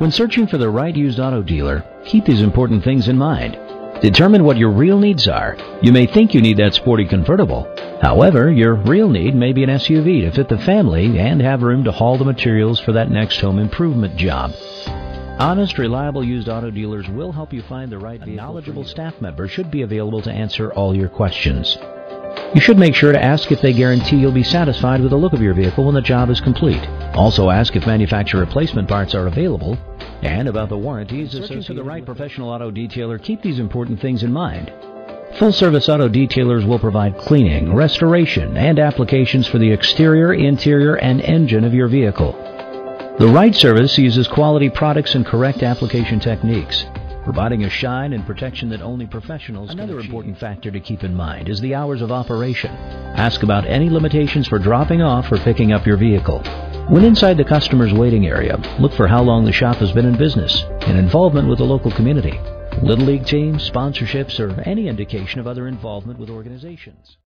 When searching for the right used auto dealer, keep these important things in mind. Determine what your real needs are. You may think you need that sporty convertible. However, your real need may be an SUV to fit the family and have room to haul the materials for that next home improvement job. Honest, reliable used auto dealers will help you find the right vehicle. A knowledgeable staff member should be available to answer all your questions. You should make sure to ask if they guarantee you'll be satisfied with the look of your vehicle when the job is complete. Also ask if manufacturer replacement parts are available and about the warranties associated with the right professional auto detailer. Keep these important things in mind. Full-service auto detailers will provide cleaning, restoration, and applications for the exterior, interior, and engine of your vehicle. The right service uses quality products and correct application techniques, providing a shine and protection that only professionals can achieve. Another important factor to keep in mind is the hours of operation. Ask about any limitations for dropping off or picking up your vehicle. When inside the customer's waiting area, look for how long the shop has been in business and involvement with the local community, Little League teams, sponsorships, or any indication of other involvement with organizations.